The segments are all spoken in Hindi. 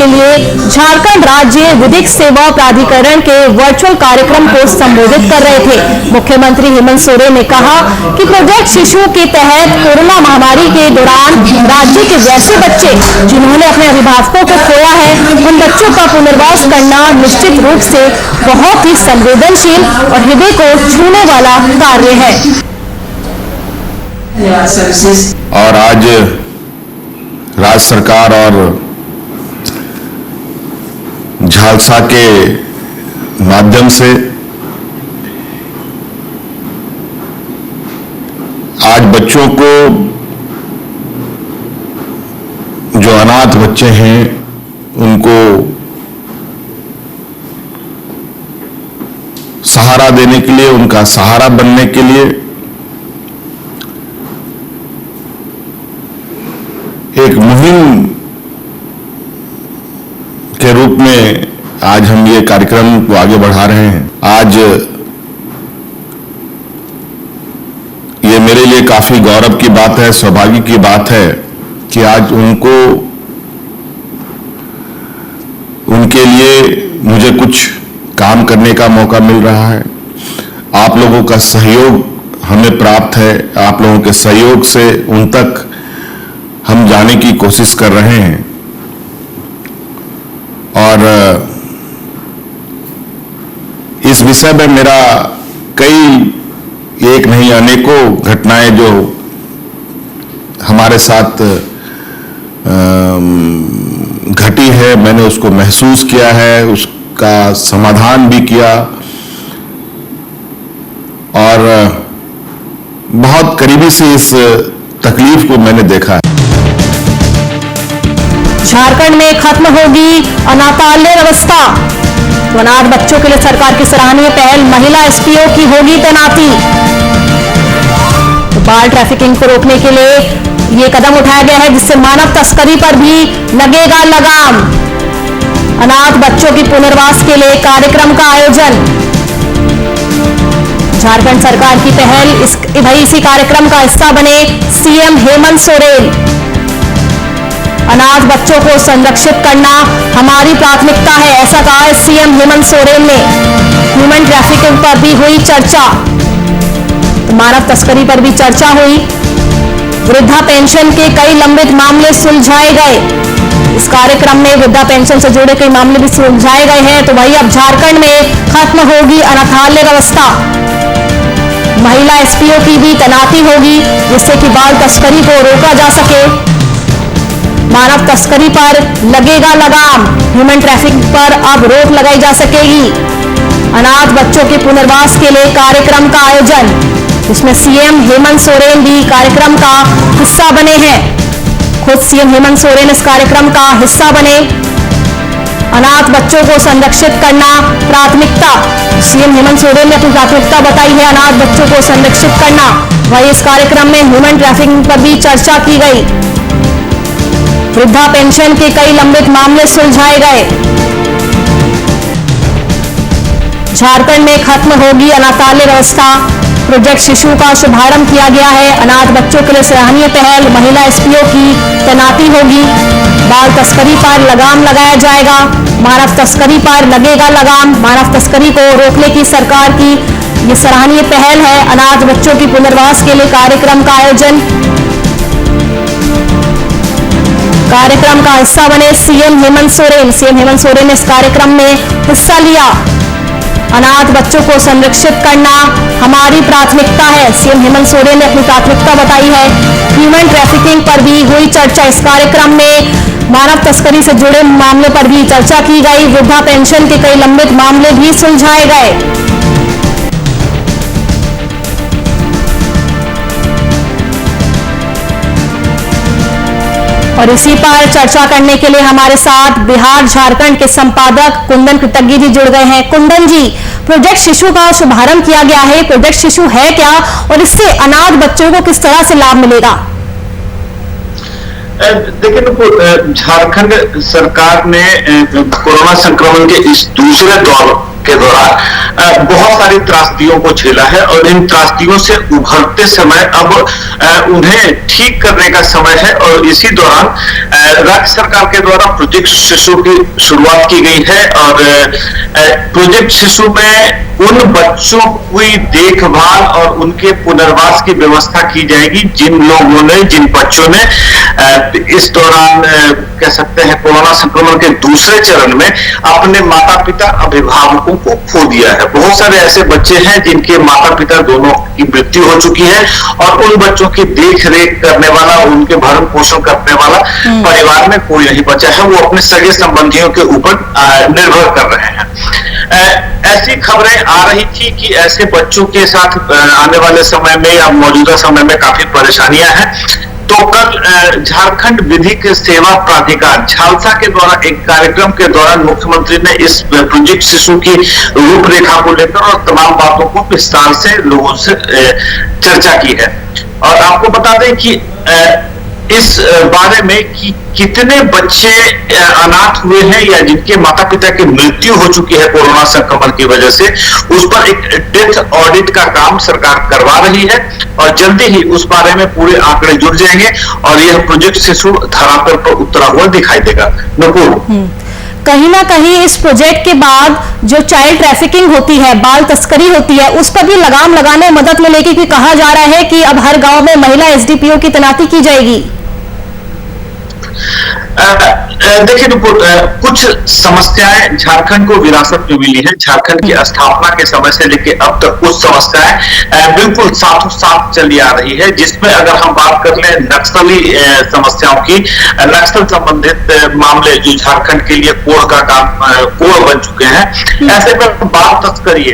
के लिए झारखंड राज्य विधिक सेवा प्राधिकरण के वर्चुअल कार्यक्रम को संबोधित कर रहे थे। मुख्यमंत्री हेमंत सोरेन ने कहा कि प्रोजेक्ट शिशु के तहत कोरोना महामारी के दौरान राज्य के वैसे बच्चे जिन्होंने अपने अभिभावकों को खोया है, उन बच्चों का पुनर्वास करना निश्चित रूप से बहुत ही संवेदनशील और हृदय को छूने वाला कार्य है। और आज राज्य सरकार और झालसा के माध्यम से आज बच्चों को, जो अनाथ बच्चे हैं, उनको सहारा देने के लिए, उनका सहारा बनने के लिए एक मुहिम के रूप में आज हम ये कार्यक्रम को आगे बढ़ा रहे हैं। आज ये मेरे लिए काफी गौरव की बात है, सौभाग्य की बात है कि आज उनके लिए मुझे कुछ काम करने का मौका मिल रहा है। आप लोगों का सहयोग हमें प्राप्त है। आप लोगों के सहयोग से उन तक हम जाने की कोशिश कर रहे हैं और इस विषय में मेरा कई, एक नहीं अनेकों घटनाएं जो हमारे साथ घटी है, मैंने उसको महसूस किया है, उसका समाधान भी किया और बहुत करीबी से इस तकलीफ को मैंने देखा है। झारखंड में खत्म होगी अनाथालय व्यवस्था। तो अनाथ बच्चों के लिए सरकार की सराहनीय पहल, महिला एसपीओ की होगी तैनाती। तो बाल ट्रैफिकिंग को रोकने के लिए ये कदम उठाया गया है, जिससे मानव तस्करी पर भी लगेगा लगाम। अनाथ बच्चों की पुनर्वास के लिए कार्यक्रम का आयोजन। झारखंड सरकार की पहल, इसी कार्यक्रम का हिस्सा बने सीएम हेमंत सोरेन। अनाथ बच्चों को संरक्षित करना हमारी प्राथमिकता है, ऐसा कहा है सीएम हेमंत सोरेन ने। ह्यूमन ट्रैफिकिंग पर भी हुई चर्चा, तो मानव तस्करी पर भी चर्चा हुई। वृद्धा पेंशन के कई लंबित मामले सुलझाए गए। इस कार्यक्रम में वृद्धा पेंशन से जुड़े कई मामले भी सुलझाए गए हैं। तो वही अब झारखंड में खत्म होगी अनाथालय व्यवस्था। महिला एसपीओ की भी तैनाती होगी, जिससे कि बाल तस्करी को रोका जा सके। मानव तस्करी पर लगेगा लगाम। ह्यूमन ट्रैफिकिंग पर अब रोक लगाई जा सकेगी। अनाथ बच्चों के पुनर्वास के लिए कार्यक्रम का आयोजन, जिसमें सीएम हेमंत सोरेन भी कार्यक्रम का हिस्सा बने हैं। खुद सीएम हेमंत सोरेन इस कार्यक्रम का हिस्सा बने। अनाथ बच्चों को संरक्षित करना प्राथमिकता, सीएम हेमंत सोरेन ने अपनी प्राथमिकता बताई है, अनाथ बच्चों को संरक्षित करना। वही इस कार्यक्रम में ह्यूमन ट्रैफिकिंग पर भी चर्चा की गई। वृद्धा पेंशन के कई लंबित मामले सुलझाए गए। झारखंड में खत्म होगी अनाथालय व्यवस्था। प्रोजेक्ट शिशु का शुभारंभ किया गया है। अनाथ बच्चों के लिए सराहनीय पहल, महिला एसपीओ की तैनाती होगी। बाल तस्करी पर लगाम लगाया जाएगा। मानव तस्करी पर लगेगा लगाम। मानव तस्करी को रोकने की सरकार की ये सराहनीय पहल है। अनाथ बच्चों की पुनर्वास के लिए कार्यक्रम का आयोजन। कार्यक्रम का हिस्सा बने सीएम हेमंत सोरेन। सीएम हेमंत सोरेन ने इस कार्यक्रम में हिस्सा लिया। अनाथ बच्चों को संरक्षित करना हमारी प्राथमिकता है, सीएम हेमंत सोरेन ने अपनी प्राथमिकता बताई है। ह्यूमन ट्रैफिकिंग पर भी हुई चर्चा। इस कार्यक्रम में मानव तस्करी से जुड़े मामले पर भी चर्चा की गई। वृद्धा पेंशन के कई लंबित मामले भी सुलझाए गए। और इसी पर चर्चा करने के लिए हमारे साथ बिहार झारखंड के संपादक कुंदन कृतज्ञ जी जुड़ गए हैं। कुंदन जी, प्रोजेक्ट शिशु का शुभारंभ किया गया है। प्रोजेक्ट शिशु है क्या और इससे अनाथ बच्चों को किस तरह से लाभ मिलेगा? देखिए, झारखंड सरकार ने कोरोना संक्रमण के इस दूसरे दौर के दौरान बहुत सारी त्रासदियों को झेला है और इन त्रासदियों से उभरते समय अब उन्हें ठीक करने का समय है। और इसी दौरान राज्य सरकार के द्वारा प्रोजेक्ट शिशु की शुरुआत की गई है और प्रोजेक्ट शिशु में उन बच्चों की देखभाल और उनके पुनर्वास की व्यवस्था की जाएगी जिन बच्चों ने इस दौरान कह सकते हैं कोरोना संक्रमण के दूसरे चरण में अपने माता पिता अभिभावकों को खो दिया है। बहुत सारे ऐसे बच्चे हैं जिनके माता पिता दोनों की मृत्यु हो चुकी है और उन बच्चों की देख रेख करने वाला, उनके भरण पोषण करने वाला परिवार में कोई नहीं बचा है। वो अपने सगे संबंधियों के ऊपर निर्भर कर रहे हैं। ऐसी खबरें आ रही थी कि ऐसे बच्चों के साथ आने वाले समय में या मौजूदा समय में काफी परेशानियां हैं। तो कल झारखंड विधिक सेवा प्राधिकार झालसा के द्वारा एक कार्यक्रम के दौरान मुख्यमंत्री ने इस प्रोजेक्ट शिशु की रूपरेखा को लेकर और तमाम बातों को विस्तार से लोगों से चर्चा की है। और आपको बता दें कि इस बारे में कि कितने बच्चे अनाथ हुए हैं या जिनके माता पिता की मृत्यु हो चुकी है कोरोना संक्रमण की वजह से, उस पर एक डेथ ऑडिट का काम सरकार करवा रही है और जल्दी ही उस बारे में पूरे आंकड़े जुड़ जाएंगे और यह प्रोजेक्ट शिशु धरातल पर उतरा हुआ दिखाई देगा। नकुल, कहीं ना कहीं इस प्रोजेक्ट के बाद जो चाइल्ड ट्रैफिकिंग होती है, बाल तस्करी होती है, उस पर भी लगाम लगाने मदद मिलेगी कि कहा जा रहा है कि अब हर गांव में महिला एसडीपीओ की तैनाती की जाएगी। देखिए कुछ समस्याएं झारखंड को विरासत में मिली है। झारखंड की स्थापना के समय से लेकर अब तक कुछ समस्याएं बिल्कुल साथों साथ चली आ रही है, जिसमें अगर हम बात कर लें नक्सली समस्याओं की, नक्सल संबंधित मामले जो झारखंड के लिए कोड़ बन चुके हैं। ऐसे में बाल तस्करी,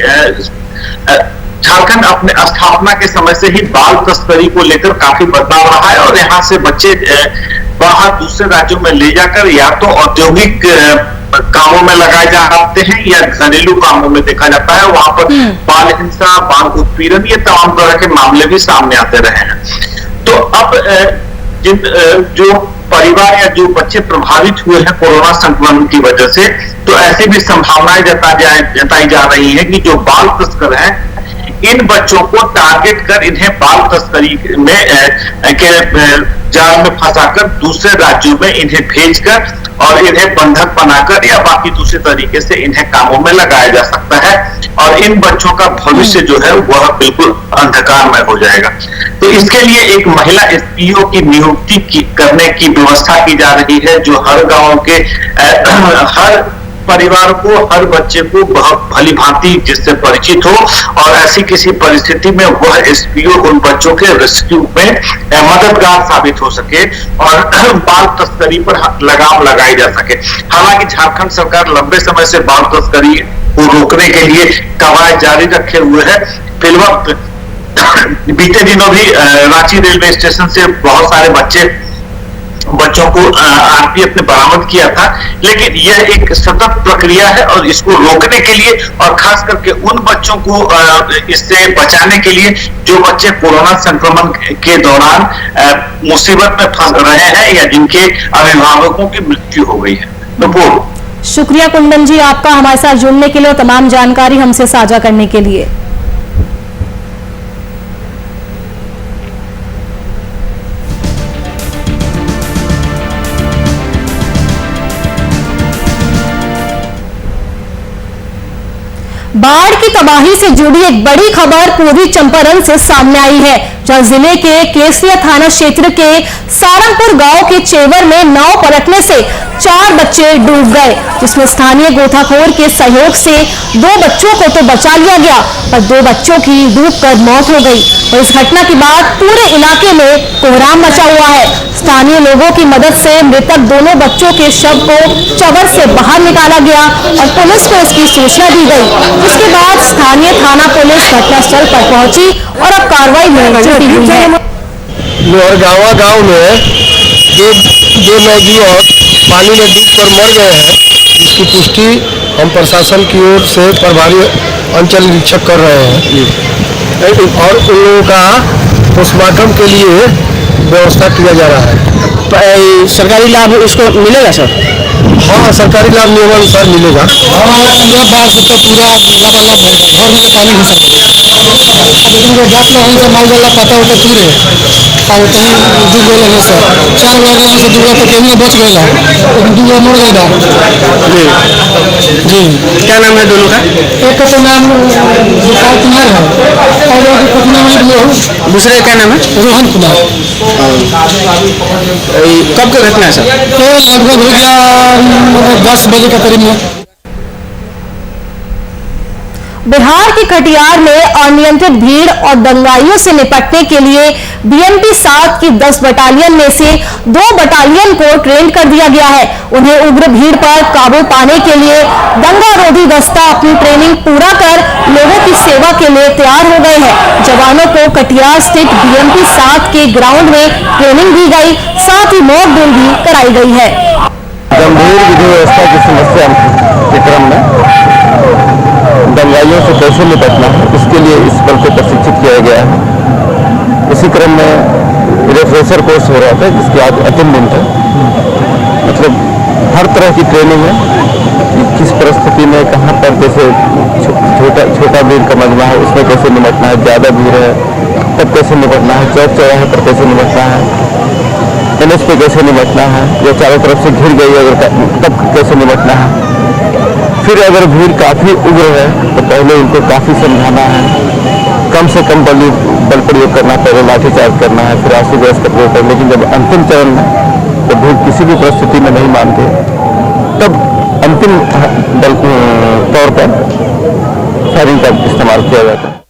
झारखंड अपने स्थापना के समय से ही बाल तस्करी को लेकर काफी बदलाव रहा है और यहाँ से बच्चे बाहर दूसरे राज्यों में ले जाकर या तो औद्योगिक कामों में लगाए जाते हैं या घरेलू कामों में देखा जाता है। वहां पर बाल हिंसा, बाल उत्पीड़न, ये तमाम तरह के मामले भी सामने आते रहे हैं। तो अब जो परिवार या जो बच्चे प्रभावित हुए हैं कोरोना संक्रमण की वजह से, तो ऐसी भी संभावनाएं जताई जा रही है कि जो बाल तस्कर हैं, इन बच्चों को टारगेट कर इन्हें बाल तस्करी में जाल में फंसाकर दूसरे राज्यों में इन्हें भेजकर और इन्हें बंधक बनाकर या बाकी दूसरे तरीके से इन्हें कामों में लगाया जा सकता है और इन बच्चों का भविष्य जो है वह बिल्कुल अंधकारमय हो जाएगा। तो इसके लिए एक महिला एसपीओ की नियुक्ति करने की व्यवस्था की जा रही है, जो हर गांव के हर परिवार को, हर बच्चे को बहुत भली भांति जिससे परिचित हो और ऐसी किसी परिस्थिति में वह एसपीओ उन बच्चों के रेस्क्यू में मददगार साबित हो सके और बाल तस्करी पर लगाम लगाई जा सके। हालांकि झारखंड सरकार लंबे समय से बाल तस्करी को रोकने के लिए कवायद जारी रखे हुए है। फिलहाल बीते दिनों भी रांची रेलवे स्टेशन से बहुत सारे बच्चों को आरपीएफ ने बरामद किया था, लेकिन यह एक सतत प्रक्रिया है और इसको रोकने के लिए और खास करके उन बच्चों को इससे बचाने के लिए जो बच्चे कोरोना संक्रमण के दौरान मुसीबत में फंस रहे हैं या जिनके अभिभावकों की मृत्यु हो गई है। तो शुक्रिया कुंदन जी आपका हमारे साथ जुड़ने के लिए और तमाम जानकारी हमसे साझा करने के लिए। बाढ़ की तबाही से जुड़ी एक बड़ी खबर पूर्वी चंपारण से सामने आई है, जहां जिले के केसरिया थाना क्षेत्र के सारंगपुर गांव के चेवर में नाव पलटने से 4 बच्चे डूब गए, जिसमें स्थानीय गोताखोर के सहयोग से 2 बच्चों को तो बचा लिया गया पर 2 बच्चों की डूबकर मौत हो गई। और इस घटना के बाद पूरे इलाके में कोहराम मचा हुआ है। स्थानीय लोगों की मदद से मृतक दोनों बच्चों के शव को चवर से बाहर निकाला गया और पुलिस को इसकी सूचना दी गई। इसके बाद स्थानीय थाना पुलिस घटनास्थल पर पहुंची और अब कार्रवाई में जुटी हुई है। लोहरगावा गांव में दो नौजुवक पानी में डूबकर मर गए हैं, जिसकी पुष्टि हम प्रशासन की ओर से प्रभारी अंचल निरीक्षक कर रहे हैं और उन लोगों का पोस्टमार्टम के लिए व्यवस्था किया जा रहा है। सरकारी लाभ इसको मिलेगा सर? हाँ, सरकारी लाभ नियमानुसार मिलेगा। 15 बार से तो पूरा लबालब हो गया, घर में पानी घुस गया। लेकिन वो जात लोग हमसे माल वाला पता होता पूरे और कहीं डूब गए हैं सर। 4 लोगों में से 2 तो केवल बच गए, लेकिन 2 मर गए। जी क्या नाम है दोनों का? एक का तो नाम गोपाल कुमार है और एक पटना में दूसरे का क्या नाम है? रोहन कुमार। कब का घटना है सर? तो लगभग हो गया 10 बजे के करीब में। बिहार के कटिहार में अनियंत्रित भीड़ और दंगाइयों से निपटने के लिए बीएमपी 7 की 10 बटालियन में से 2 बटालियन को ट्रेन कर दिया गया है। उन्हें उग्र भीड़ पर काबू पाने के लिए दंगारोधी दस्ता अपनी ट्रेनिंग पूरा कर लोगों की सेवा के लिए तैयार हो गए हैं। जवानों को कटिहार स्थित बीएमपी 7 के ग्राउंड में ट्रेनिंग दी गई, साथ ही मॉक ड्रिल भी कराई गई है। गंभीर विधि व्यवस्था की समस्या के क्रम में दंगाइयों से कैसे निपटना है, इसके लिए इस बल को प्रशिक्षित किया गया है। इसी क्रम में रिफ्रेशर कोर्स हो रहा था, जिसकी आज अंतिम दिन था। मतलब हर तरह की ट्रेनिंग है कि किस परिस्थिति में कहाँ पर जैसे छोटा भीड़ का मजमा है उसमें कैसे निपटना है, ज़्यादा भीड़ है तब कैसे निपटना है, चौक चौराहे पर कैसे निपटना है, एनएच पे कैसे निपटना है, या चारों तरफ से घिर गई अगर तब कैसे निपटना है। फिर अगर भीड़ काफ़ी उग्र है तो पहले उनको काफ़ी समझाना है, कम से कम बल प्रयोग करना, पहले लाठीचार्ज करना है, फिर आंसू गैस का प्रयोग करना। लेकिन जब अंतिम चरण में तो भीड़ किसी भी परिस्थिति में नहीं मानते, तब अंतिम तौर पर फायरिंग का इस्तेमाल किया जाता है।